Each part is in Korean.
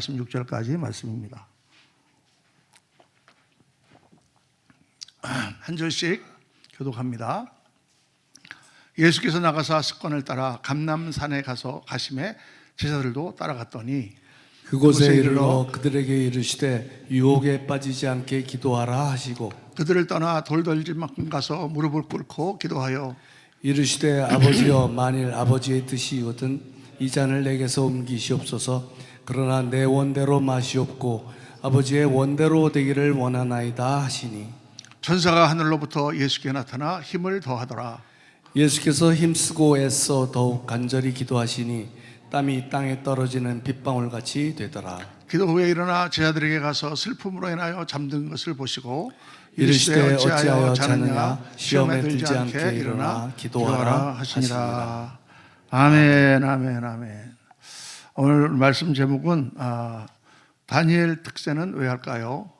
46절까지 말씀입니다. 한 절씩 교독합니다. 예수께서 나가사 습관을 따라 감람산에 가심에 제자들도 따라갔더니 그곳에 이르러 그들에게 이르시되 유혹에 빠지지 않게 기도하라 하시고 그들을 떠나 돌덜질만큼 가서 무릎을 꿇고 기도하여 이르시되 아버지여 만일 아버지의 뜻이거든 이 잔을 내게서 옮기시옵소서. 그러나 내 원대로 마시옵고 아버지의 원대로 되기를 원하나이다 하시니 천사가 하늘로부터 예수께 나타나 힘을 더하더라. 예수께서 힘쓰고 애써 더욱 간절히 기도하시니 땀이 땅에 떨어지는 빗방울같이 되더라. 기도 후에 일어나 제자들에게 가서 슬픔으로 인하여 잠든 것을 보시고 이르시되 어찌하여 자느냐 시험에 들지 않게 일어나 기도하라 하시니라. 아멘, 아멘, 아멘. 오늘 말씀 제목은 다니엘 특세는 왜 할까요?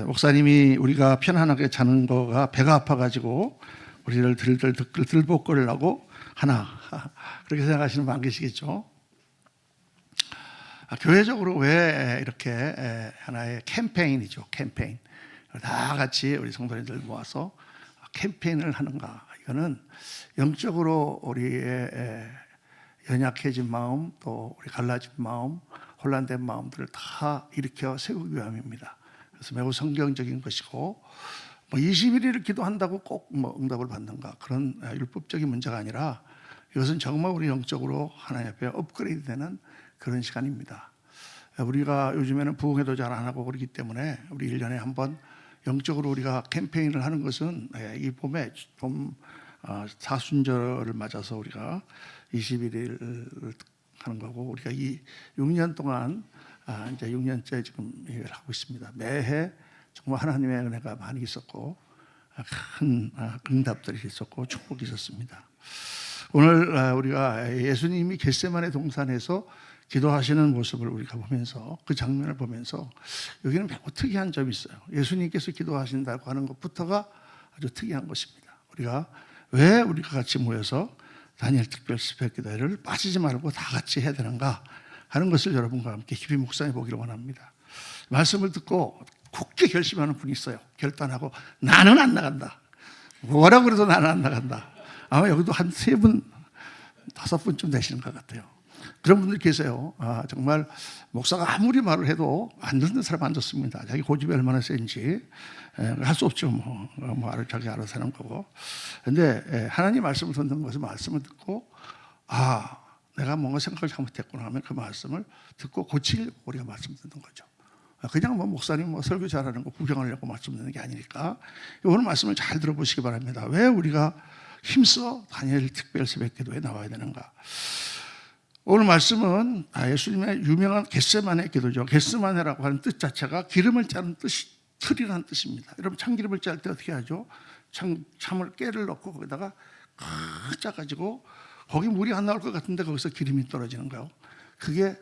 목사님이 우리가 편안하게 자는 거가 배가 아파가지고 우리를 들볶거리려고 하나 그렇게 생각하시는 분 안 계시겠죠? 교회적으로 왜 이렇게 하나의 캠페인이죠, 캠페인. 다 같이 우리 성도님들 모아서 캠페인을 하는가? 이거는 영적으로 우리의 연약해진 마음, 또 우리 갈라진 마음, 혼란된 마음들을 다 일으켜 세우기 위함입니다. 그래서 매우 성경적인 것이고, 21일을 기도한다고 꼭 응답을 받는가? 그런 율법적인 문제가 아니라 이것은 정말 우리 영적으로 하나님 앞에 업그레이드되는 그런 시간입니다. 우리가 요즘에는 부흥회도 잘 안 하고 그러기 때문에 우리 1년에 한 번 영적으로 우리가 캠페인을 하는 것은 이 봄에 봄 사순절을 맞아서 우리가 21일을 하는 거고, 우리가 이 6년 동안 이제 6년째 지금 일을 하고 있습니다. 매해 정말 하나님의 은혜가 많이 있었고 큰 응답들이 있었고 축복이 있었습니다. 오늘 우리가 예수님이 겟세마네 동산에서 기도하시는 모습을 우리가 보면서, 그 장면을 보면서 여기는 매우 특이한 점이 있어요. 예수님께서 기도하신다고 하는 것부터가 아주 특이한 것입니다. 왜 우리가 같이 모여서 다니엘 특별 스펙 기도회를 빠지지 말고 다 같이 해야 되는가 하는 것을 여러분과 함께 깊이 묵상해 보기를 원합니다. 말씀을 듣고 굳게 결심하는 분이 있어요. 결단하고 나는 안 나간다. 뭐라고 그래도 나는 안 나간다. 아마 여기도 한 3분, 5분쯤 되시는 것 같아요. 그런 분들 계세요. 정말 목사가 아무리 말을 해도 안 듣는 사람 안 듣습니다. 자기 고집이 얼마나 센지 할 수 없죠. 자기 알아서 하는 거고. 그런데 하나님 말씀을 듣는 것은 말씀을 듣고 내가 뭔가 생각을 잘못했구나 하면 그 말씀을 듣고 고치려고 우리가 말씀 듣는 거죠. 그냥 목사님 설교 잘하는 거 구경하려고 말씀 듣는 게 아니니까 오늘 말씀을 잘 들어보시기 바랍니다. 왜 우리가 힘써 다니엘 특별 새벽 기도에 나와야 되는가? 오늘 말씀은 예수님의 유명한 겟세마네 기도죠. 겟세마네라고 하는 뜻 자체가 기름을 짜는 틀이라는 뜻입니다. 여러분 참기름을 짤 때 어떻게 하죠? 참을 깨를 넣고 거기다가 짜가지고 거기 물이 안 나올 것 같은데 거기서 기름이 떨어지는 거예요. 그게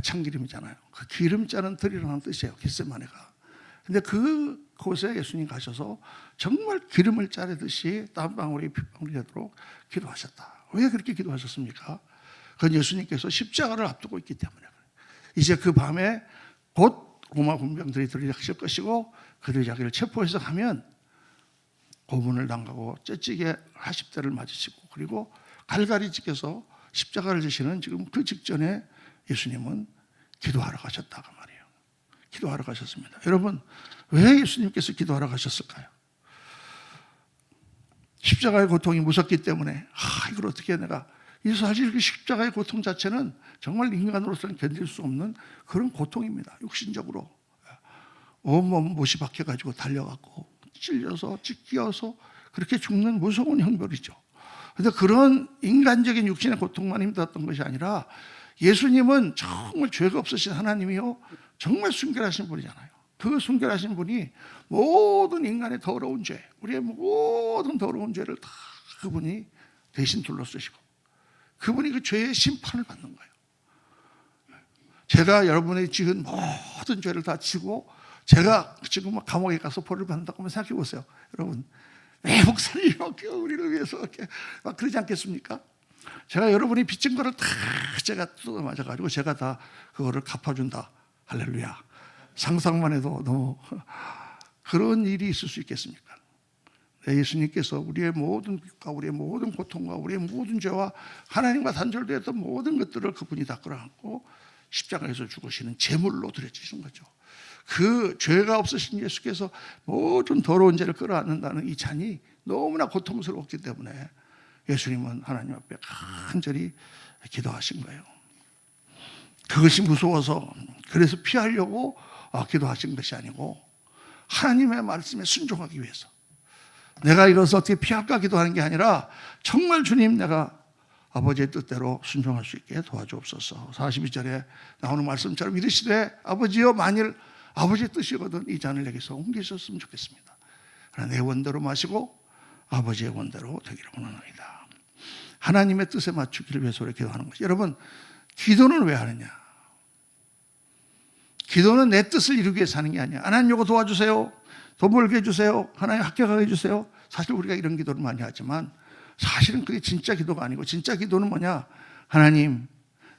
참기름이잖아요. 그 기름 짜는 틀이라는 뜻이에요, 겟세마네가. 근데 그곳에 예수님 가셔서 정말 기름을 짜르듯이 땀방울이 빗방울이 되도록 기도하셨다. 왜 그렇게 기도하셨습니까? 그건 예수님께서 십자가를 앞두고 있기 때문에 그래요. 이제 그 밤에 곧 로마 군병들이 들이닥칠 것이고 그들이 자기를 체포해서 가면 고문을 당하고 째찌게 40대를 맞으시고 그리고 갈갈이 지켜서 십자가를 지시는 지금 그 직전에 예수님은 기도하러 가셨다고 말이에요. 기도하러 가셨습니다. 여러분, 왜 예수님께서 기도하러 가셨을까요? 십자가의 고통이 무섭기 때문에 이걸 어떻게 내가, 이 사실 그 십자가의 고통 자체는 정말 인간으로서는 견딜 수 없는 그런 고통입니다. 육신적으로 온몸 못이 박혀가지고 달려가고 찔려서 찢겨서 그렇게 죽는 무서운 형벌이죠. 그런데 그런 인간적인 육신의 고통만 힘들었던 것이 아니라 예수님은 정말 죄가 없으신 하나님이요 정말 순결하신 분이잖아요. 그 순결하신 분이 모든 인간의 더러운 죄, 우리의 모든 더러운 죄를 다 그분이 대신 둘러쓰시고 그분이 그 죄의 심판을 받는 거예요. 제가 여러분의 지은 모든 죄를 다 지고 제가 지금 감옥에 가서 벌을 받는다고 한번 생각해 보세요. 여러분, 왜 목사님이 우리를 위해서 이렇게 막 그러지 않겠습니까? 제가 여러분이 빚진 거를 다 제가 뜯어 맞아가지고 제가 다 그거를 갚아준다. 할렐루야. 상상만 해도 너무 그런 일이 있을 수 있겠습니까? 예수님께서 우리의 모든 빚과 우리의 모든 고통과 우리의 모든 죄와 하나님과 단절되었던 모든 것들을 그분이 다 끌어안고 십자가에서 죽으시는 제물로 드려주신 거죠. 그 죄가 없으신 예수께서 모든 더러운 죄를 끌어안는다는 이 잔이 너무나 고통스러웠기 때문에 예수님은 하나님 앞에 간절히 기도하신 거예요. 그것이 무서워서 그래서 피하려고 기도하신 것이 아니고 하나님의 말씀에 순종하기 위해서 내가 이것을 어떻게 피할까 기도하는 게 아니라 정말 주님 내가 아버지의 뜻대로 순종할 수 있게 도와주옵소서. 42절에 나오는 말씀처럼 이르시되 아버지여 만일 아버지의 뜻이거든 이 잔을 내게서 옮기셨으면 좋겠습니다. 그러나 내 원대로 마시고 아버지의 원대로 되기를 원하나이다. 하나님의 뜻에 맞추기를 위해서 기도하는 것이. 여러분 기도는 왜 하느냐? 기도는 내 뜻을 이루기 위해서 하는 게 아니야. 하나님 이거 도와주세요. 돈 벌게 해주세요. 하나님 합격하게 해주세요. 사실 우리가 이런 기도를 많이 하지만 사실은 그게 진짜 기도가 아니고 진짜 기도는 뭐냐? 하나님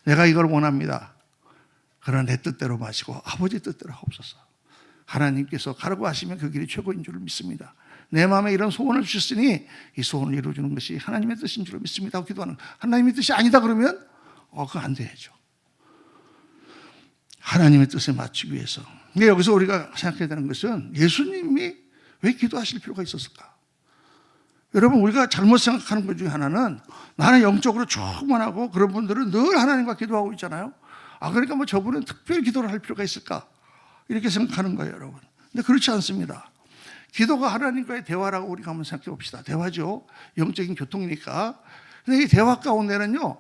내가 이걸 원합니다. 그러나 내 뜻대로 마시고 아버지 뜻대로 하옵소서. 하나님께서 가라고 하시면 그 길이 최고인 줄 믿습니다. 내 마음에 이런 소원을 주셨으니 이 소원을 이루어주는 것이 하나님의 뜻인 줄 믿습니다 하고 기도하는. 하나님의 뜻이 아니다 그러면 그거 안 되죠. 하나님의 뜻에 맞추기 위해서. 근데 여기서 우리가 생각해야 되는 것은 예수님이 왜 기도하실 필요가 있었을까? 여러분 우리가 잘못 생각하는 것 중에 하나는 나는 영적으로 충만하고 그런 분들은 늘 하나님과 기도하고 있잖아요. 그러니까 뭐 저분은 특별히 기도를 할 필요가 있을까? 이렇게 생각하는 거예요, 여러분. 근데 그렇지 않습니다. 기도가 하나님과의 대화라고 우리가 한번 생각해 봅시다. 대화죠. 영적인 교통이니까. 근데 이 대화 가운데는요,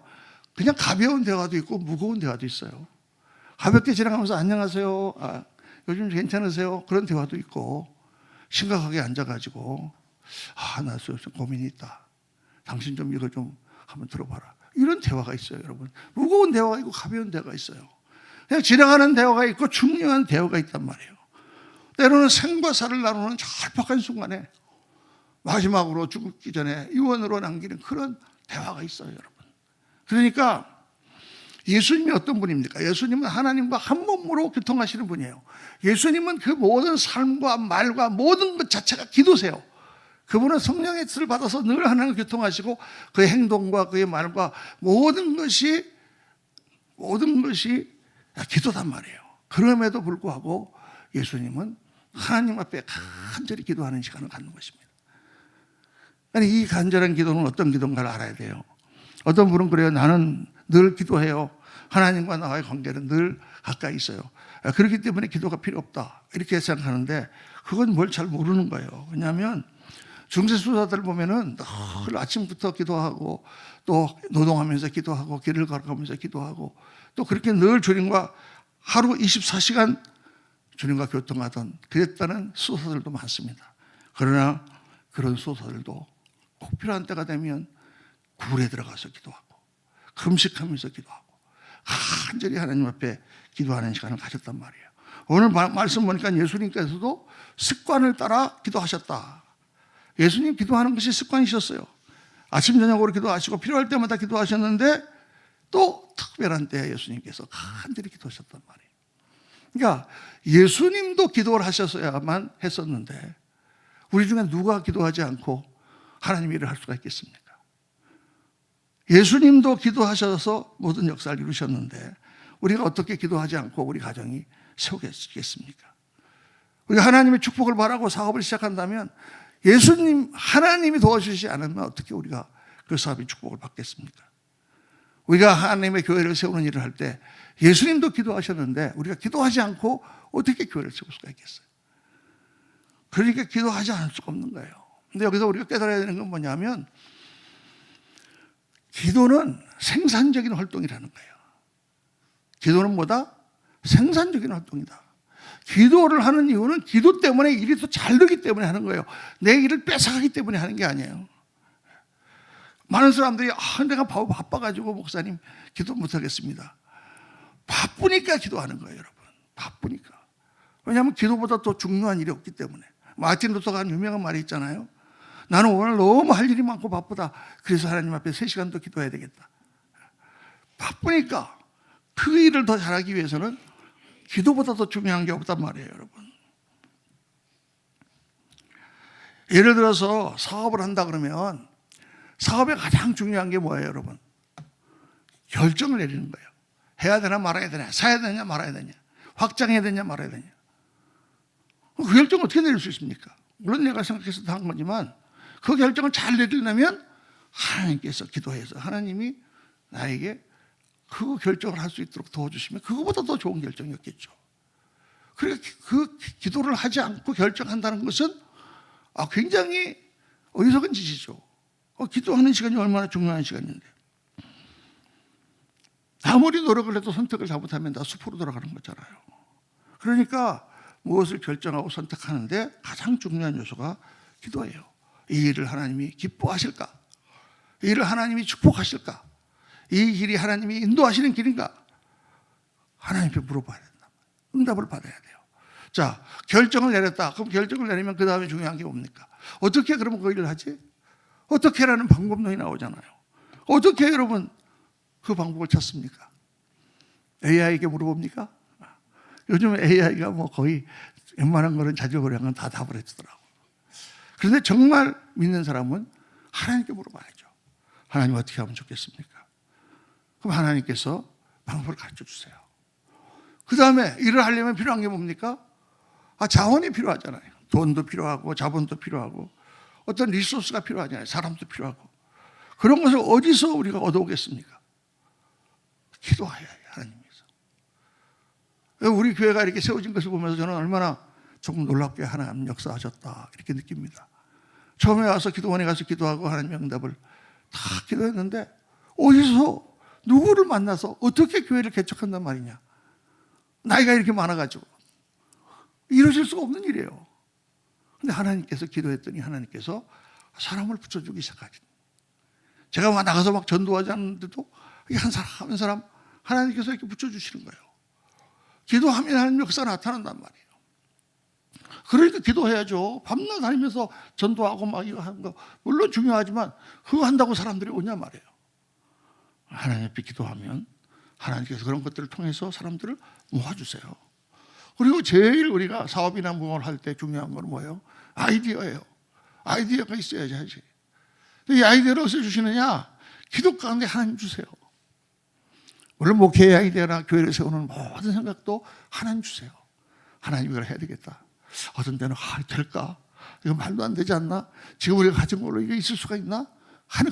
그냥 가벼운 대화도 있고 무거운 대화도 있어요. 가볍게 지나가면서 안녕하세요. 요즘 괜찮으세요? 그런 대화도 있고 심각하게 앉아가지고 나 고민이 있다. 당신 좀 이거 좀 한번 들어봐라. 이런 대화가 있어요, 여러분. 무거운 대화가 있고 가벼운 대화가 있어요. 그냥 지나가는 대화가 있고 중요한 대화가 있단 말이에요. 때로는 생과 사를 나누는 절박한 순간에 마지막으로 죽기 전에 유언으로 남기는 그런 대화가 있어요, 여러분. 그러니까 예수님이 어떤 분입니까? 예수님은 하나님과 한 몸으로 교통하시는 분이에요. 예수님은 그 모든 삶과 말과 모든 것 자체가 기도세요. 그분은 성령의 뜻을 받아서 늘 하나님과 교통하시고 그의 행동과 그의 말과 모든 것이 기도단 말이에요. 그럼에도 불구하고 예수님은 하나님 앞에 간절히 기도하는 시간을 갖는 것입니다. 아니, 이 간절한 기도는 어떤 기도인가를 알아야 돼요. 어떤 분은 그래요. 나는 늘 기도해요. 하나님과 나와의 관계는 늘 가까이 있어요. 그렇기 때문에 기도가 필요 없다. 이렇게 생각하는데 그건 뭘 잘 모르는 거예요. 왜냐하면 중세수사들 보면은 늘 아침부터 기도하고 또 노동하면서 기도하고 길을 걸어가면서 기도하고 또 그렇게 늘 주님과 하루 24시간 주님과 교통하던 그랬다는 수사들도 많습니다. 그러나 그런 수사들도 꼭 필요한 때가 되면 굴에 들어가서 기도하고 금식하면서 기도하고 간절히 하나님 앞에 기도하는 시간을 가졌단 말이에요. 오늘 말씀 보니까 예수님께서도 습관을 따라 기도하셨다. 예수님 기도하는 것이 습관이셨어요. 아침 저녁으로 기도하시고 필요할 때마다 기도하셨는데 또 특별한 때 예수님께서 간절히 기도하셨단 말이에요. 그러니까 예수님도 기도를 하셨어야만 했었는데 우리 중에 누가 기도하지 않고 하나님 일을 할 수가 있겠습니까? 예수님도 기도하셔서 모든 역사를 이루셨는데 우리가 어떻게 기도하지 않고 우리 가정이 세우겠습니까? 우리가 하나님의 축복을 바라고 사업을 시작한다면 하나님이 도와주시지 않으면 어떻게 우리가 그 사업의 축복을 받겠습니까? 우리가 하나님의 교회를 세우는 일을 할 때 예수님도 기도하셨는데 우리가 기도하지 않고 어떻게 교회를 세울 수가 있겠어요? 그러니까 기도하지 않을 수가 없는 거예요. 근데 여기서 우리가 깨달아야 되는 건 뭐냐면 기도는 생산적인 활동이라는 거예요. 기도는 뭐다? 생산적인 활동이다. 기도를 하는 이유는 기도 때문에 일이 더 잘 되기 때문에 하는 거예요. 내 일을 뺏어가기 때문에 하는 게 아니에요. 많은 사람들이 내가 바빠가지고 목사님 기도 못하겠습니다. 바쁘니까 기도하는 거예요, 여러분. 바쁘니까. 왜냐하면 기도보다 더 중요한 일이 없기 때문에. 마틴 루터가 한 유명한 말이 있잖아요. 나는 오늘 너무 할 일이 많고 바쁘다. 그래서 하나님 앞에 3시간 더 기도해야 되겠다. 바쁘니까 그 일을 더 잘하기 위해서는 기도보다 더 중요한 게 없단 말이에요, 여러분. 예를 들어서 사업을 한다 그러면 사업에 가장 중요한 게 뭐예요, 여러분? 결정을 내리는 거예요. 해야 되나 말아야 되냐, 사야 되냐 말아야 되냐, 확장해야 되냐 말아야 되냐. 그 결정을 어떻게 내릴 수 있습니까? 물론 내가 생각해서 한 거지만 그 결정을 잘 내리려면 하나님께서 기도해서 하나님이 나에게 그 결정을 할 수 있도록 도와주시면 그거보다 더 좋은 결정이었겠죠. 그러니까 그 기도를 하지 않고 결정한다는 것은 굉장히 어리석은 짓이죠. 기도하는 시간이 얼마나 중요한 시간인데. 아무리 노력을 해도 선택을 잘못하면 다 숲으로 돌아가는 거잖아요. 그러니까 무엇을 결정하고 선택하는데 가장 중요한 요소가 기도예요. 이 일을 하나님이 기뻐하실까? 이 일을 하나님이 축복하실까? 이 길이 하나님이 인도하시는 길인가? 하나님께 물어봐야 된다. 응답을 받아야 돼요. 자, 결정을 내렸다. 그럼 결정을 내리면 그 다음에 중요한 게 뭡니까? 어떻게 그러면 그 일을 하지? 어떻게라는 방법론이 나오잖아요. 어떻게 여러분 그 방법을 찾습니까? AI에게 물어봅니까? 요즘 AI가 뭐 거의 웬만한 거는 자질구레한 건 다 답을 해주더라고요. 그런데 정말 믿는 사람은 하나님께 물어봐야죠. 하나님 어떻게 하면 좋겠습니까? 그럼 하나님께서 방법을 가르쳐 주세요. 그 다음에 일을 하려면 필요한 게 뭡니까? 자원이 필요하잖아요. 돈도 필요하고 자본도 필요하고 어떤 리소스가 필요하잖아요. 사람도 필요하고. 그런 것을 어디서 우리가 얻어오겠습니까? 기도해야 해요, 하나님께서. 우리 교회가 이렇게 세워진 것을 보면서 저는 얼마나 조금 놀랍게 하나님 역사하셨다 이렇게 느낍니다. 처음에 와서 기도원에 가서 기도하고 하나님의 응답을 다 기도했는데 어디서 누구를 만나서 어떻게 교회를 개척한단 말이냐. 나이가 이렇게 많아가지고 이루어질 수가 없는 일이에요. 근데 하나님께서 기도했더니 하나님께서 사람을 붙여주기 시작하지. 제가 막 나가서 막 전도하지 않는데도 한 사람 한 사람 하나님께서 이렇게 붙여주시는 거예요. 기도하면 하나님 역사가 나타난단 말이에요. 그러니까 기도해야죠. 밤낮 다니면서 전도하고 막 이거 하는 거 물론 중요하지만 그거 한다고 사람들이 오냐 말이에요. 하나님 앞에 기도하면 하나님께서 그런 것들을 통해서 사람들을 모아주세요. 그리고 제일 우리가 사업이나 무엇을 할 때 중요한 건 뭐예요? 아이디어예요. 아이디어가 있어야지 하지. 이 아이디어를 어디서 주시느냐? 기도 가운데 하나님 주세요. 물론 목회의 아이디어나 교회를 세우는 모든 생각도 하나님 주세요. 하나님 이걸 해야 되겠다. 어떤 때는 될까? 이거 말도 안 되지 않나? 지금 우리가 가진 걸로 이게 있을 수가 있나?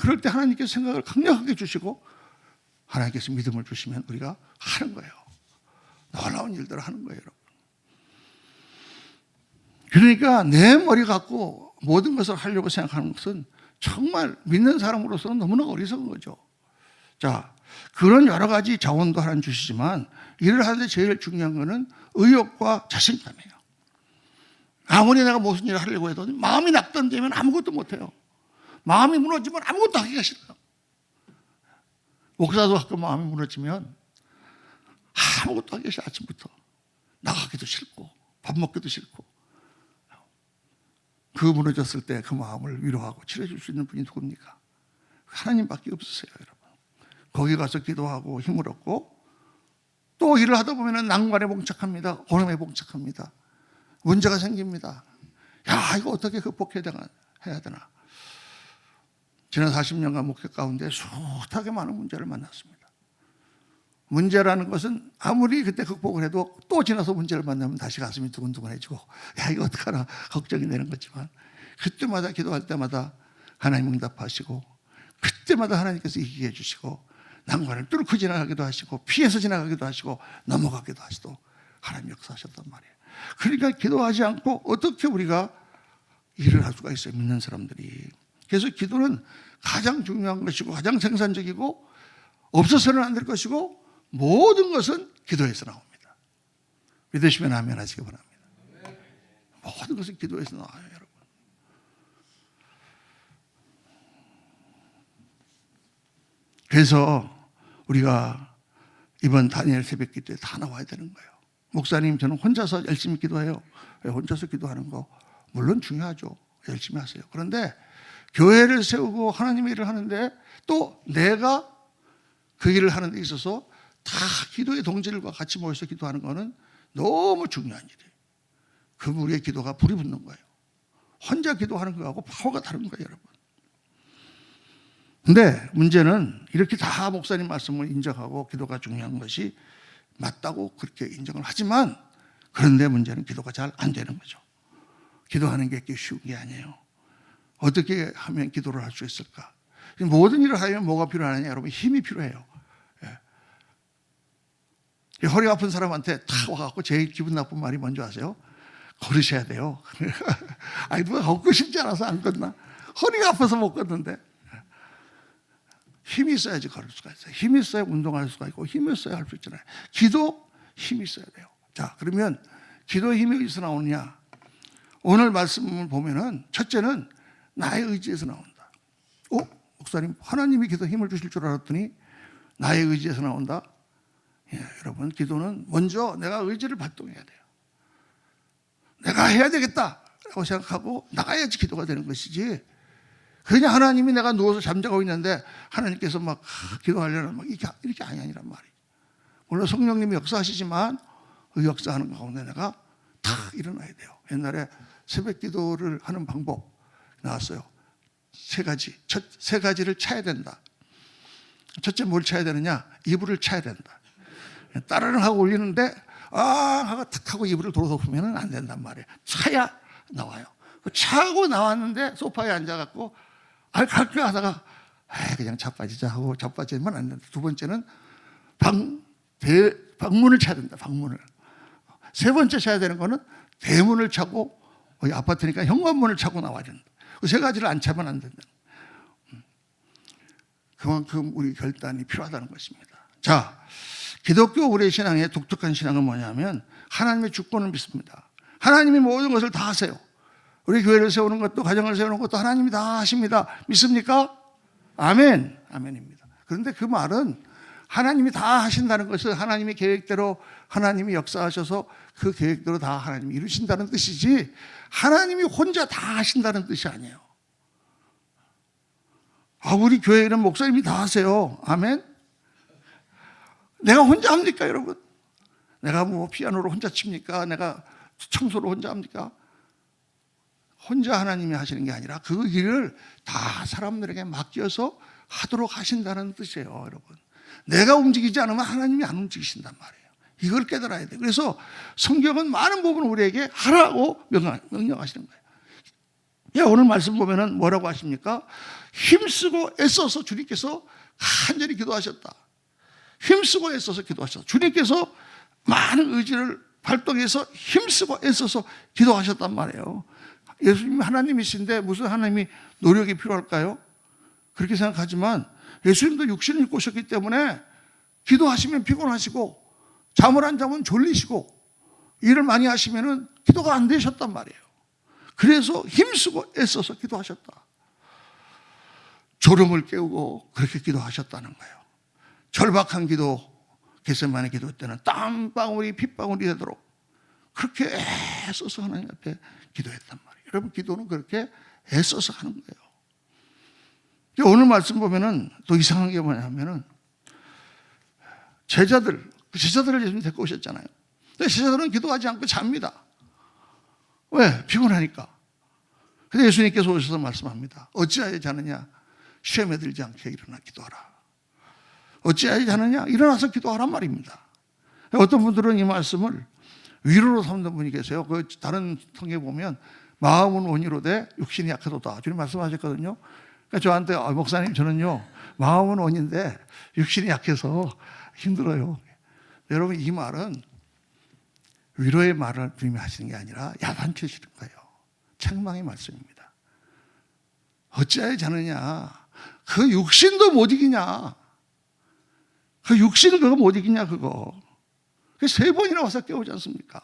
그럴 때 하나님께서 생각을 강력하게 주시고 하나님께서 믿음을 주시면 우리가 하는 거예요. 놀라운 일들을 하는 거예요, 여러분. 그러니까 내 머리 갖고 모든 것을 하려고 생각하는 것은 정말 믿는 사람으로서는 너무나 어리석은 거죠. 자, 그런 여러 가지 자원도 하나님 주시지만 일을 하는데 제일 중요한 것은 의욕과 자신감이에요. 아무리 내가 무슨 일을 하려고 해도 마음이 낙담되면 아무것도 못해요. 마음이 무너지면 아무것도 하기가 싫어요. 목사도 가끔 마음이 무너지면 아무것도 하기 싫어. 아침부터 나가기도 싫고 밥 먹기도 싫고. 그 무너졌을 때 그 마음을 위로하고 치료해 줄 수 있는 분이 누굽니까? 하나님밖에 없으세요, 여러분. 거기 가서 기도하고 힘을 얻고 또 일을 하다 보면 난관에 봉착합니다. 고난에 봉착합니다. 문제가 생깁니다. 야, 이거 어떻게 극복해야 되나? 지난 40년간 목회 가운데 숱하게 많은 문제를 만났습니다. 문제라는 것은 아무리 그때 극복을 해도 또 지나서 문제를 만나면 다시 가슴이 두근두근해지고 야, 이거 어떡하나 걱정이 되는 거지만 그때마다 기도할 때마다 하나님 응답하시고 그때마다 하나님께서 이기게 해주시고 난관을 뚫고 지나가기도 하시고 피해서 지나가기도 하시고 넘어가기도 하시고 하나님 역사하셨단 말이에요. 그러니까 기도하지 않고 어떻게 우리가 일을 할 수가 있어요, 믿는 사람들이. 그래서 기도는 가장 중요한 것이고 가장 생산적이고 없어서는 안 될 것이고 모든 것은 기도에서 나옵니다. 믿으시면 아멘 하시기 바랍니다. 모든 것은 기도에서 나와요, 여러분. 그래서 우리가 이번 다니엘 새벽 기도에 다 나와야 되는 거예요. 목사님, 저는 혼자서 열심히 기도해요. 혼자서 기도하는 거 물론 중요하죠. 열심히 하세요. 그런데 교회를 세우고 하나님의 일을 하는데 또 내가 그 일을 하는 데 있어서 다 기도의 동질과 같이 모여서 기도하는 것은 너무 중요한 일이에요. 그 우리의 기도가 불이 붙는 거예요. 혼자 기도하는 거하고 파워가 다른 거예요, 여러분. 근데 문제는 이렇게 다 목사님 말씀을 인정하고 기도가 중요한 것이 맞다고 그렇게 인정을 하지만, 그런데 문제는 기도가 잘 안 되는 거죠. 기도하는 게 쉬운 게 아니에요. 어떻게 하면 기도를 할 수 있을까? 모든 일을 하려면 뭐가 필요하느냐, 여러분? 힘이 필요해요. 예. 허리 아픈 사람한테 탁 와갖고 제일 기분 나쁜 말이 뭔지 아세요? 걸으셔야 돼요. 아니, 누가 걷고 싶지 않아서 안 걷나? 허리가 아파서 못 걷는데. 힘이 있어야지 걸을 수가 있어요. 힘이 있어야 운동할 수가 있고, 힘이 있어야 할 수 있잖아요. 기도 힘이 있어야 돼요. 자, 그러면 기도의 힘이 어디서 나오느냐? 오늘 말씀을 보면은 첫째는 나의 의지에서 나온다. 목사님, 하나님이 기도 힘을 주실 줄 알았더니 나의 의지에서 나온다. 예, 여러분, 기도는 먼저 내가 의지를 발동해야 돼요. 내가 해야 되겠다라고 생각하고 나가야지 기도가 되는 것이지, 그냥 하나님이 내가 누워서 잠자고 있는데 하나님께서 막 기도하려는 막 이렇게 아니란 말이에요. 물론 성령님이 역사하시지만 그 역사하는 가운데 내가 다 일어나야 돼요. 옛날에 새벽 기도를 하는 방법 나왔어요. 세 가지를 차야 된다. 첫째, 뭘 차야 되느냐? 이불을 차야 된다. 따르릉 하고 올리는데 하고 탁 하고 이불을 돌아서면 안 된단 말이에요. 차야 나와요. 차고 나왔는데 소파에 앉아갖고 갈까 하다가 그냥 자빠지자 하고 자빠지면 안 된다. 두 번째는 방문을 차야 된다. 방문을. 세 번째 차야 되는 거는 대문을 차고, 아파트니까 현관문을 차고 나와야 된다. 그 세 가지를 안 차면 안 된다. 그만큼 우리 결단이 필요하다는 것입니다. 자, 기독교 우리의 신앙의 독특한 신앙은 뭐냐면 하나님의 주권을 믿습니다. 하나님이 모든 것을 다 하세요. 우리 교회를 세우는 것도 가정을 세우는 것도 하나님이 다 하십니다. 믿습니까? 아멘. 아멘입니다. 그런데 그 말은 하나님이 다 하신다는 것은 하나님의 계획대로 하나님이 역사하셔서 그 계획대로 다 하나님이 이루신다는 뜻이지, 하나님이 혼자 다 하신다는 뜻이 아니에요. 우리 교회는 목사님이 다 하세요. 아멘. 내가 혼자 합니까, 여러분? 내가 뭐 피아노를 혼자 칩니까? 내가 청소를 혼자 합니까? 혼자 하나님이 하시는 게 아니라 그 일을 다 사람들에게 맡겨서 하도록 하신다는 뜻이에요, 여러분. 내가 움직이지 않으면 하나님이 안 움직이신단 말이에요. 이걸 깨달아야 돼요. 그래서 성경은 많은 부분 우리에게 하라고 명령하시는 거예요. 예, 오늘 말씀 보면은 뭐라고 하십니까? 힘쓰고 애써서 주님께서 간절히 기도하셨다. 힘쓰고 애써서 기도하셨다. 주님께서 많은 의지를 발동해서 힘쓰고 애써서 기도하셨단 말이에요. 예수님이 하나님이신데 무슨 하나님이 노력이 필요할까요? 그렇게 생각하지만 예수님도 육신을 입고 오셨기 때문에 기도하시면 피곤하시고 잠을 안 자면 졸리시고 일을 많이 하시면 기도가 안 되셨단 말이에요. 그래서 힘쓰고 애써서 기도하셨다. 졸음을 깨우고 그렇게 기도하셨다는 거예요. 절박한 기도, 겟세마네 기도 때는 땀방울이 핏방울이 되도록 그렇게 애써서 하나님 앞에 기도했단 말이에요. 여러분, 기도는 그렇게 애써서 하는 거예요. 오늘 말씀 보면은 또 이상한 게 뭐냐면은 제자들을 예수님 데리고 오셨잖아요. 근데 제자들은 기도하지 않고 잡니다. 왜? 피곤하니까. 근데 예수님께서 오셔서 말씀합니다. 어찌하여 자느냐? 시험에 들지 않게 일어나 기도하라. 어찌하여 자느냐? 일어나서 기도하란 말입니다. 어떤 분들은 이 말씀을 위로로 삼는 분이 계세요. 그 다른 성경에 보면 마음은 원이로되 육신이 약하도다. 주님 말씀하셨거든요. 그러니까 저한테 목사님, 저는요 마음은 원인데 육신이 약해서 힘들어요. 여러분, 이 말은 위로의 말을 주님이 하시는 게 아니라 야단치시는 거예요. 책망의 말씀입니다. 어찌하여 자느냐? 그 육신도 못 이기냐? 그 육신을 그거 못 이기냐, 그거. 세 번이나 와서 깨우지 않습니까?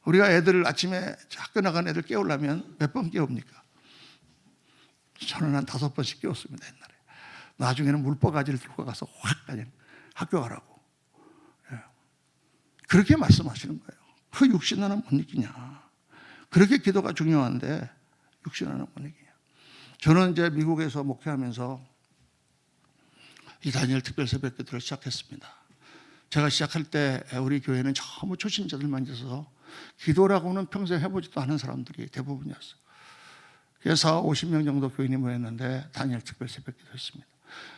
우리가 애들을 아침에 학교 나간 애들 깨우려면 몇 번 깨웁니까? 저는 한 5번씩 깨웠습니다, 옛날에. 나중에는 물바가지를 들고 가서 확 그냥 학교 가라고. 예. 그렇게 말씀하시는 거예요. 그 육신 하나 못 이기냐? 그렇게 기도가 중요한데 육신 하나 못 이기냐? 저는 이제 미국에서 목회하면서 이 다니엘 특별 새벽 기도를 시작했습니다. 제가 시작할 때 우리 교회는 전부 초신자들만 있어서 기도라고는 평생 해보지도 않은 사람들이 대부분이었어요. 그래서 50명 정도 교인이 모였는데 다니엘 특별 새벽 기도했습니다.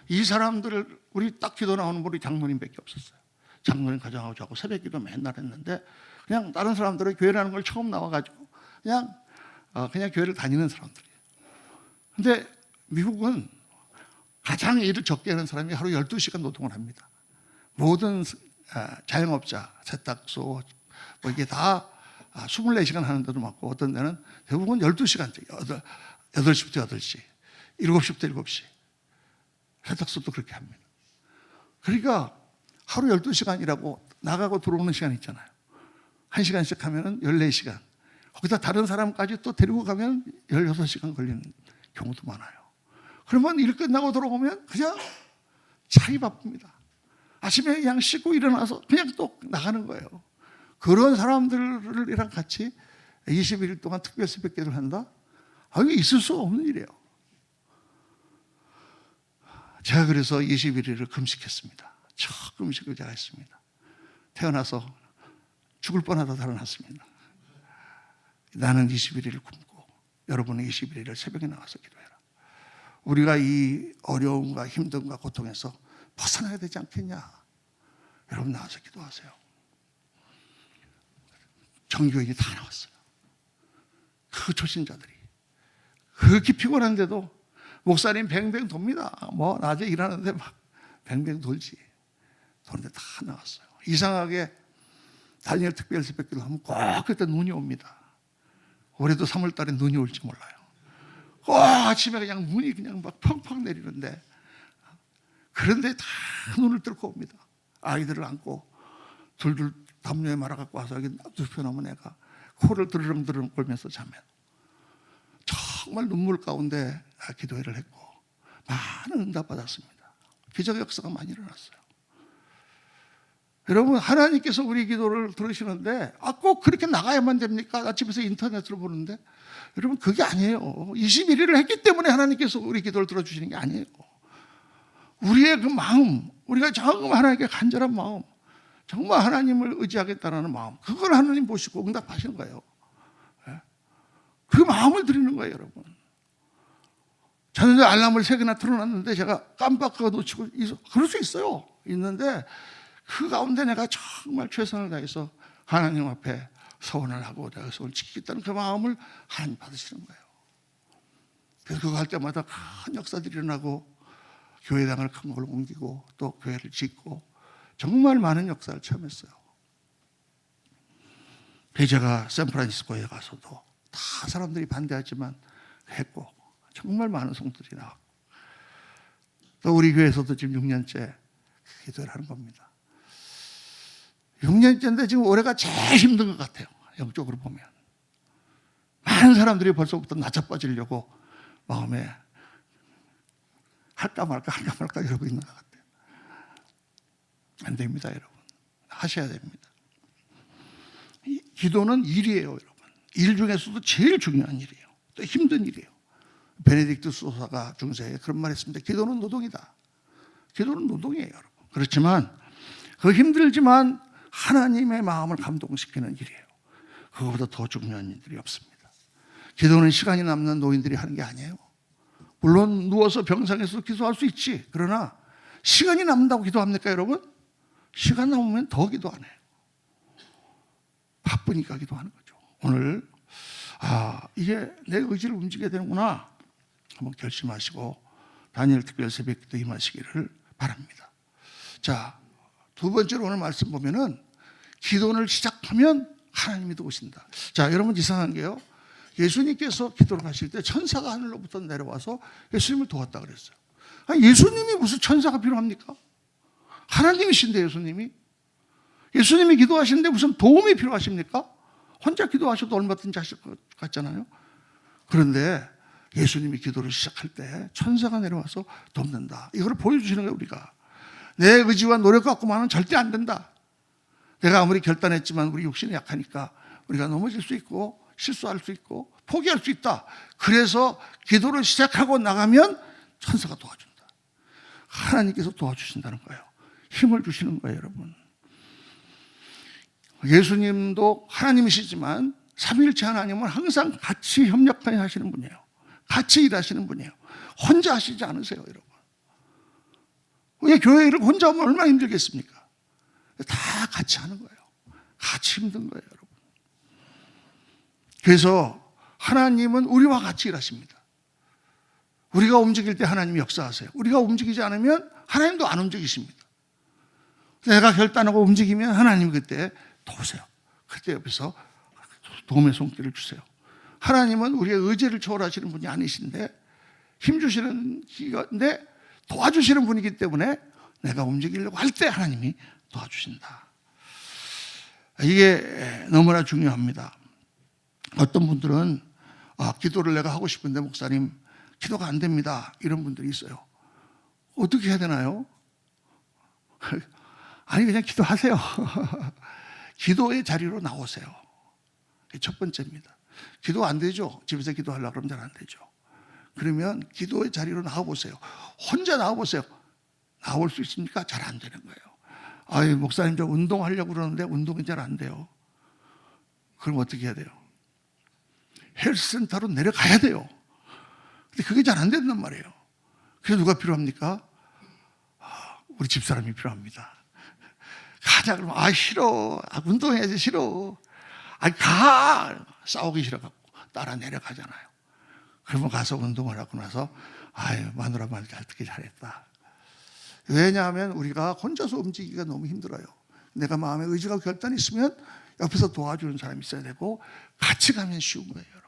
이 사람들을 우리 딱 기도 나오는 분이 장로님밖에 없었어요. 장로님 가정하고 저하고 새벽 기도 맨날 했는데 그냥 다른 사람들은 교회라는 걸 처음 나와가지고 그냥 교회를 다니는 사람들이에요. 근데 미국은 가장 일을 적게 하는 사람이 하루 12시간 노동을 합니다. 모든 자영업자, 세탁소 뭐 이게 다 24시간 하는 데도 많고 어떤 데는 대부분 12시간째 8시부터 8시 7시부터 7시 세탁소도 그렇게 합니다. 그러니까 하루 12시간이라고 나가고 들어오는 시간 있잖아요. 1시간씩 하면 14시간 거기다 다른 사람까지 또 데리고 가면 16시간 걸리는 경우도 많아요. 그러면 일 끝나고 들어오면 그냥 자기 바쁩니다. 아침에 그냥 씻고 일어나서 그냥 또 나가는 거예요. 그런 사람들이랑 같이 21일 동안 특별 새벽 기도를 한다? 이거 있을 수 없는 일이에요. 제가 그래서 21일을 금식했습니다. 첫 금식을 제가 했습니다. 태어나서 죽을 뻔하다 살아났습니다. 나는 21일을 굶고 여러분은 21일을 새벽에 나와서 기도해라. 우리가 이 어려움과 힘듦과 고통에서 벗어나야 되지 않겠냐. 여러분 나와서 기도하세요. 정교인이 다 나왔어요. 그 초신자들이. 그렇게 피곤한데도 목사님 뱅뱅 돕니다. 뭐 낮에 일하는데 막 뱅뱅 돌지. 도는데 다 나왔어요. 이상하게 다니엘 특별 새벽 기도 하면 꼭 그때 눈이 옵니다. 올해도 3월 달에 눈이 올지 몰라요. 아침에 그냥 눈이 그냥 막 펑펑 내리는데 그런데 다 눈을 뚫고 옵니다. 아이들을 안고 둘둘 담요에 말아갖고 와서 여기 눕혀놓으면 애가 코를 드르렁드르렁 걸면서 자면 정말 눈물 가운데 기도회를 했고 많은 응답 받았습니다. 기적의 역사가 많이 일어났어요. 여러분 하나님께서 우리 기도를 들으시는데 꼭 그렇게 나가야만 됩니까? 나 집에서 인터넷으로 보는데 여러분 그게 아니에요. 21일을 했기 때문에 하나님께서 우리 기도를 들어주시는 게 아니에요. 우리의 그 마음, 우리가 정말 하나님께 간절한 마음, 정말 하나님을 의지하겠다는 마음, 그걸 하나님 보시고 응답하시는 거예요. 그 마음을 드리는 거예요, 여러분. 저는 알람을 3개나 틀어놨는데 제가 깜빡 그거 놓치고 그럴 수 있어요. 있는데 그 가운데 내가 정말 최선을 다해서 하나님 앞에 서원을 하고 내가 서원을 지키겠다는 그 마음을 하나님 받으시는 거예요. 그래서 그거 할 때마다 큰 역사들이 일어나고 교회당을 큰 걸로 옮기고 또 교회를 짓고 정말 많은 역사를 체험했어요. 제가 샌프란시스코에 가서도 다 사람들이 반대하지만 했고 정말 많은 성들이 나왔고 또 우리 교회에서도 지금 6년째 기도를 하는 겁니다. 6년째인데 지금 올해가 제일 힘든 것 같아요. 영적으로 보면 많은 사람들이 벌써부터 낮아빠지려고 마음에 할까 말까 이러고 있는 것 같아요. 안 됩니다, 여러분. 하셔야 됩니다. 기도는 일이에요, 여러분. 일 중에서도 제일 중요한 일이에요. 또 힘든 일이에요. 베네딕트 수도사가 중세에 그런 말 했습니다. 기도는 노동이다. 기도는 노동이에요, 여러분. 그렇지만 그 힘들지만 하나님의 마음을 감동시키는 일이에요. 그거보다 더 중요한 일들이 없습니다. 기도는 시간이 남는 노인들이 하는 게 아니에요. 물론 누워서 병상에서 기도할 수 있지. 그러나 시간이 남는다고 기도합니까, 여러분? 시간 남으면 더 기도 안 해요. 바쁘니까 기도하는 거죠. 오늘 이게 내 의지를 움직여야 되는구나 한번 결심하시고 다니엘 특별 새벽 기도 임하시기를 바랍니다. 자, 두 번째로 오늘 말씀 보면은 기도를 시작하면 하나님이 도우신다. 자, 여러분 이상한 게요. 예수님께서 기도를 하실 때 천사가 하늘로부터 내려와서 예수님을 도왔다 그랬어요. 예수님이 무슨 천사가 필요합니까? 하나님이신데 예수님이 기도하시는데 무슨 도움이 필요하십니까? 혼자 기도하셔도 얼마든지 하실 것 같잖아요. 그런데 예수님이 기도를 시작할 때 천사가 내려와서 돕는다. 이걸 보여주시는 거예요. 우리가 내 의지와 노력 갖고만은 절대 안 된다. 내가 아무리 결단했지만 우리 육신이 약하니까 우리가 넘어질 수 있고 실수할 수 있고 포기할 수 있다. 그래서 기도를 시작하고 나가면 천사가 도와준다. 하나님께서 도와주신다는 거예요. 힘을 주시는 거예요, 여러분. 예수님도 하나님이시지만 삼위일체 하나님은 항상 같이 협력하여 하시는 분이에요. 같이 일하시는 분이에요. 혼자 하시지 않으세요, 여러분. 왜 교회 일을 혼자 하면 얼마나 힘들겠습니까? 다 같이 하는 거예요. 같이 힘든 거예요, 여러분. 그래서 하나님은 우리와 같이 일하십니다. 우리가 움직일 때 하나님이 역사하세요. 우리가 움직이지 않으면 하나님도 안 움직이십니다. 내가 결단하고 움직이면 하나님이 그때 도우세요. 그때 옆에서 도움의 손길을 주세요. 하나님은 우리의 의지를 초월하시는 분이 아니신데 힘주시는 기가인데 도와주시는 분이기 때문에 내가 움직이려고 할 때 하나님이 도와주신다. 이게 너무나 중요합니다. 어떤 분들은 기도를 내가 하고 싶은데 목사님 기도가 안 됩니다. 이런 분들이 있어요. 어떻게 해야 되나요? 아니 그냥 기도하세요. 기도의 자리로 나오세요. 첫 번째입니다. 기도 안 되죠? 집에서 기도하려고 그러면 잘 안 되죠. 그러면 기도의 자리로 나와보세요. 혼자 나와보세요. 나올 수 있습니까? 잘 안 되는 거예요. 아유, 목사님 저 운동하려고 그러는데 운동이 잘 안 돼요. 그럼 어떻게 해야 돼요? 헬스센터로 내려가야 돼요. 근데 그게 잘 안 된단 말이에요. 그래서 누가 필요합니까? 우리 집사람이 필요합니다. 가자 그러면 싫어. 운동해야지 싫어. 가. 싸우기 싫어갖고 따라 내려가잖아요. 그러면 가서 운동을 하고 나서 마누라 말 잘 듣기 잘했다. 왜냐하면 우리가 혼자서 움직이기가 너무 힘들어요. 내가 마음에 의지가 결단이 있으면 옆에서 도와주는 사람이 있어야 되고 같이 가면 쉬운 거예요, 여러분.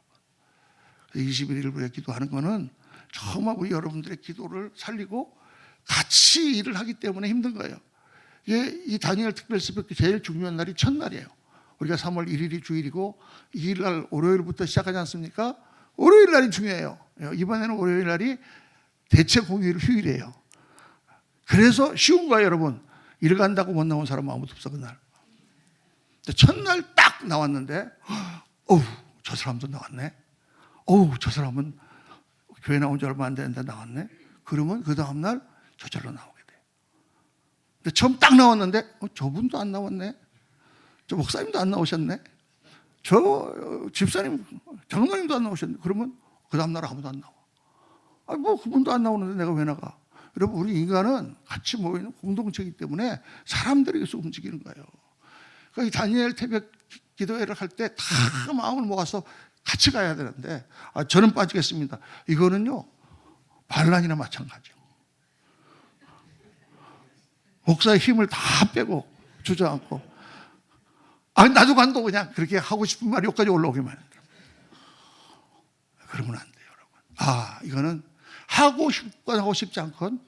21일부에 기도하는 거는 정말 우리 여러분들의 기도를 살리고 같이 일을 하기 때문에 힘든 거예요. 이 다니엘 특별 새벽기 제일 중요한 날이 첫날이에요. 우리가 3월 1일이 주일이고 2일날 월요일부터 시작하지 않습니까? 월요일 날이 중요해요. 이번에는 월요일 날이 대체 공휴일 휴일이에요. 그래서 쉬운 거예요, 여러분. 일 간다고 못 나온 사람 아무도 없어, 그날. 첫날 딱 나왔는데, 저 사람도 나왔네. 저 사람은 교회 나온 지 얼마 안 됐는데 나왔네. 그러면 그 다음날 저절로 나오게 돼요. 근데 처음 딱 나왔는데, 저분도 안 나왔네. 저 목사님도 안 나오셨네. 저 집사님, 장로님도 안 나오셨네. 그러면 그 다음날 아무도 안 나와. 그분도 안 나오는데 내가 왜 나가? 여러분, 우리 인간은 같이 모이는 공동체이기 때문에 사람들에게서 움직이는 거예요. 그러니까 이 다니엘 새벽 기도회를 할 때 다 마음을 모아서 같이 가야 되는데 저는 빠지겠습니다. 이거는요, 반란이나 마찬가지예요. 목사의 힘을 다 빼고 주저앉고 나도 간다 그냥 그렇게 하고 싶은 말이 여기까지 올라오기만 해요. 그러면 안 돼요, 여러분. 이거는 하고 싶건 하고 싶지 않건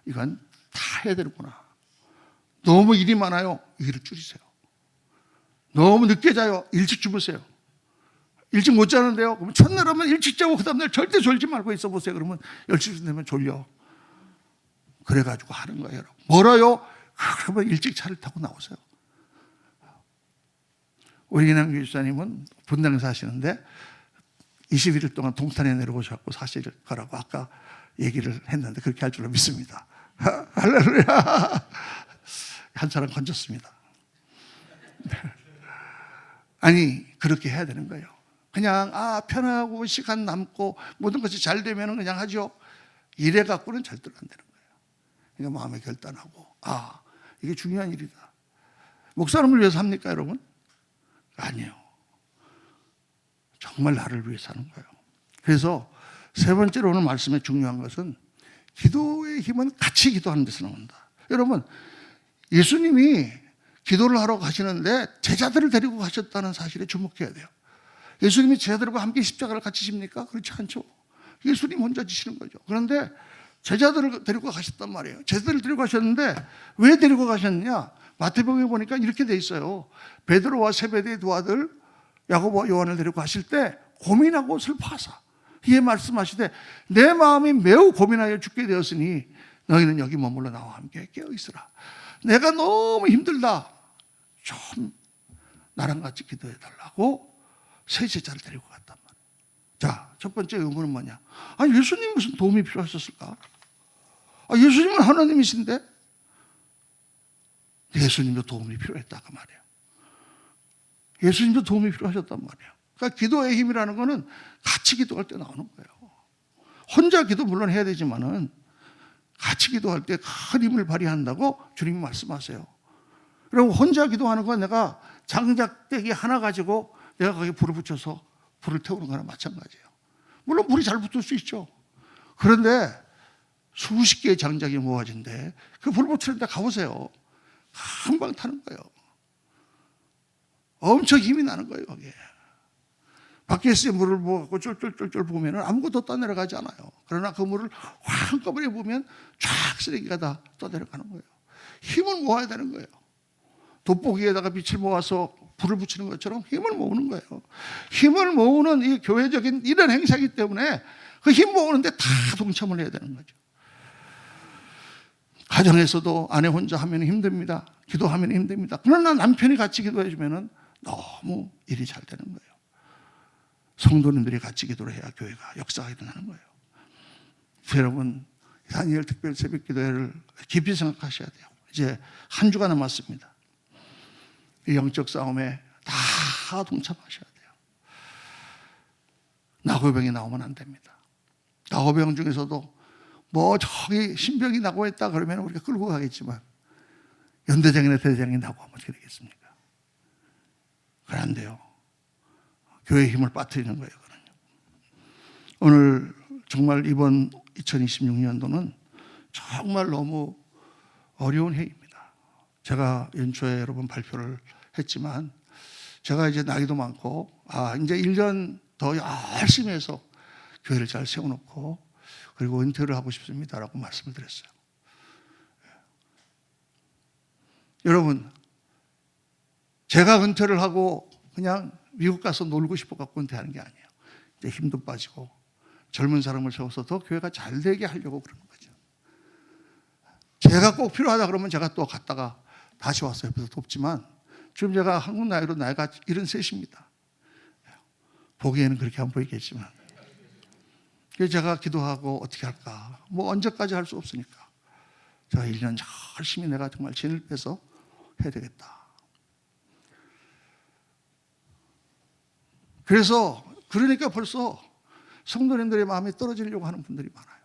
이건 다 해야 되는구나. 너무 일이 많아요. 일을 줄이세요. 너무 늦게 자요. 일찍 주무세요. 일찍 못 자는데요. 그러면 첫날 하면 일찍 자고 그 다음날 절대 졸지 말고 있어 보세요. 그러면 10시쯤 되면 졸려. 그래가지고 하는 거예요, 여러분. 멀어요? 그러면 일찍 차를 타고 나오세요. 우리 이남규 집사님은 분당에서 하시는데 21일 동안 동탄에 내려오셔서 사실 거라고 아까 얘기를 했는데 그렇게 할 줄로 믿습니다. 할렐루야. 한 사람 건졌습니다. 그렇게 해야 되는 거예요. 그냥 편하고 시간 남고 모든 것이 잘 되면 그냥 하죠. 이래 갖고는 절대로 안 되는 거예요. 그러니까 마음에 결단하고 이게 중요한 일이다. 목사님을 위해서 합니까, 여러분? 아니에요. 정말 나를 위해서 하는 거예요. 그래서 세 번째로 오늘 말씀에 중요한 것은 기도의 힘은 같이 기도하는 데서 나온다. 여러분, 예수님이 기도를 하러 가시는데 제자들을 데리고 가셨다는 사실에 주목해야 돼요. 예수님이 제자들과 함께 십자가를 같이 집니까? 그렇지 않죠. 예수님 혼자 지시는 거죠. 그런데 제자들을 데리고 가셨단 말이에요. 제자들을 데리고 가셨는데 왜 데리고 가셨느냐? 마태복음에 보니까 이렇게 돼 있어요. 베드로와 세베대의 두 아들 야고보와 요한을 데리고 가실 때 고민하고 슬퍼하사 이에 말씀하시되 내 마음이 매우 고민하여 죽게 되었으니 너희는 여기 머물러 나와 함께 깨어있으라. 내가 너무 힘들다. 좀 나랑 같이 기도해 달라고 세 제자를 데리고 갔단 말이에요. 자, 첫 번째 의문은 뭐냐? 아니, 예수님 무슨 도움이 필요하셨을까? 예수님은 하나님이신데 예수님도 도움이 필요했다 그 말이에요. 예수님도 도움이 필요하셨단 말이에요. 그러니까 기도의 힘이라는 거는 같이 기도할 때 나오는 거예요. 혼자 기도 물론 해야 되지만은 같이 기도할 때 큰 힘을 발휘한다고 주님이 말씀하세요. 그리고 혼자 기도하는 건 내가 장작대기 하나 가지고 내가 거기에 불을 붙여서 불을 태우는 거나 마찬가지예요. 물론 불이 잘 붙을 수 있죠. 그런데 수십 개의 장작이 모아진데 그 불 붙이는 데 가보세요. 금방 타는 거예요. 엄청 힘이 나는 거예요, 거기에. 밖에서 물을 부어갖고 쫄쫄쫄쫄 보면 아무것도 떠내려가지 않아요. 그러나 그 물을 한꺼번에 보면 쫙 쓰레기가 다 떠내려가는 거예요. 힘을 모아야 되는 거예요. 돋보기에다가 빛을 모아서 불을 붙이는 것처럼 힘을 모으는 거예요. 힘을 모으는 이 교회적인 이런 행사이기 때문에 그 힘 모으는데 다 동참을 해야 되는 거죠. 가정에서도 아내 혼자 하면 힘듭니다. 기도하면 힘듭니다. 그러나 남편이 같이 기도해 주면 너무 일이 잘 되는 거예요. 성도님들이 같이 기도를 해야 교회가 역사가 일어나는 거예요. 여러분, 다니엘 특별 새벽 기도회를 깊이 생각하셔야 돼요. 이제 한 주가 남았습니다. 이 영적 싸움에 다 동참하셔야 돼요. 나고병이 나오면 안 됩니다. 나고병 중에서도 뭐 저기 신병이 나고 있다 그러면 우리가 끌고 가겠지만 연대장이나 대대장이 나고 하면 어떻게 되겠습니까? 그래 안 돼요. 교회의 힘을 빠뜨리는 거예요. 그거는요. 오늘 정말 이번 2026년도는 정말 너무 어려운 해입니다. 제가 연초에 여러 번 발표를 했지만 제가 이제 나이도 많고 이제 1년 더 열심히 해서 교회를 잘 세워놓고 그리고 은퇴를 하고 싶습니다라고 말씀을 드렸어요. 여러분, 제가 은퇴를 하고 그냥 미국 가서 놀고 싶어 갖고 은퇴하는 게 아니에요. 이제 힘도 빠지고 젊은 사람을 세워서 더 교회가 잘 되게 하려고 그러는 거죠. 제가 꼭 필요하다 그러면 제가 또 갔다가 다시 와서 옆에서 돕지만 지금 제가 한국 나이로 나이가 73입니다. 보기에는 그렇게 안 보이겠지만 그래서 제가 기도하고 어떻게 할까? 뭐 언제까지 할 수 없으니까 제가 1년 열심히 내가 정말 진을 빼서 해야 되겠다. 그러니까 벌써 성도님들의 마음이 떨어지려고 하는 분들이 많아요.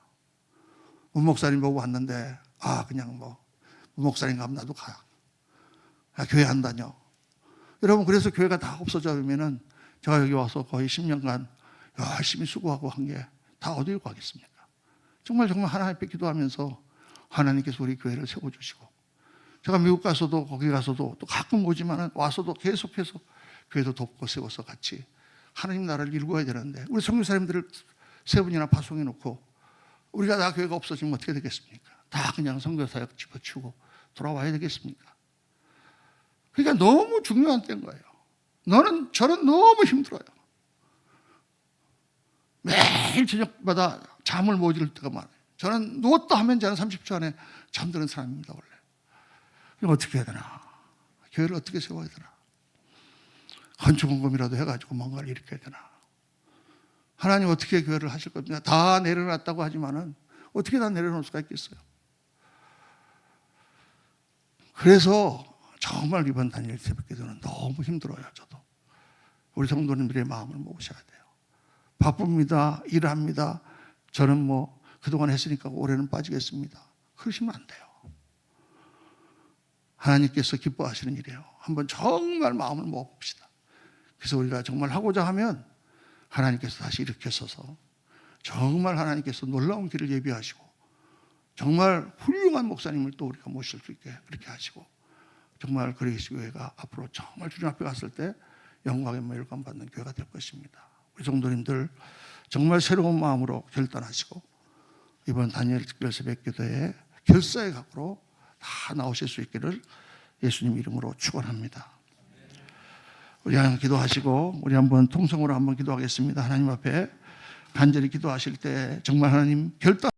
문 목사님 보고 왔는데 그냥 문 목사님 가면 나도 가. 교회 안 다녀. 여러분, 그래서 교회가 다 없어져 버리면은 제가 여기 와서 거의 10년간 열심히 수고하고 한 게 다 어디로 가겠습니까? 정말 하나님 앞에 기도하면서 하나님께서 우리 교회를 세워주시고 제가 미국 가서도 거기 가서도 또 가끔 오지만 와서도 계속해서 교회도 돕고 세워서 같이 하나님 나라를 이루어야 되는데 우리 선교사님들을 세 분이나 파송해 놓고 우리가 다 교회가 없어지면 어떻게 되겠습니까? 다 그냥 선교사역 집어치우고 돌아와야 되겠습니까? 그러니까 너무 중요한 때인 거예요. 저는 너무 힘들어요. 매일 저녁마다 잠을 못 이룰 때가 많아요. 저는 누웠다 하면 저는 30초 안에 잠드는 사람입니다, 원래. 그럼 어떻게 해야 되나? 교회를 어떻게 세워야 되나? 건축원금이라도 해가지고 뭔가를 일으켜야 되나? 하나님 어떻게 교회를 하실 겁니까? 다 내려놨다고 하지만은 어떻게 다 내려놓을 수가 있겠어요? 그래서 정말 이번 다니엘 새벽 기도는 너무 힘들어요, 저도. 우리 성도님들의 마음을 모으셔야 돼요. 바쁩니다. 일합니다. 저는 그동안 했으니까 올해는 빠지겠습니다. 그러시면 안 돼요. 하나님께서 기뻐하시는 일이에요. 한번 정말 마음을 모아봅시다. 그래서 우리가 정말 하고자 하면 하나님께서 다시 일으켜서서 정말 하나님께서 놀라운 길을 예비하시고 정말 훌륭한 목사님을 또 우리가 모실 수 있게 그렇게 하시고 정말 그리스도 교회가 앞으로 정말 주님 앞에 갔을 때 영광의 멸관 받는 교회가 될 것입니다. 우리 성도님들 정말 새로운 마음으로 결단하시고 이번 다니엘 특별 새벽 기도에 결사의 각으로 다 나오실 수 있기를 예수님 이름으로 축원합니다. 우리 한번 기도하시고 우리 한번 통성으로 한번 기도하겠습니다. 하나님 앞에 간절히 기도하실 때 정말 하나님 결단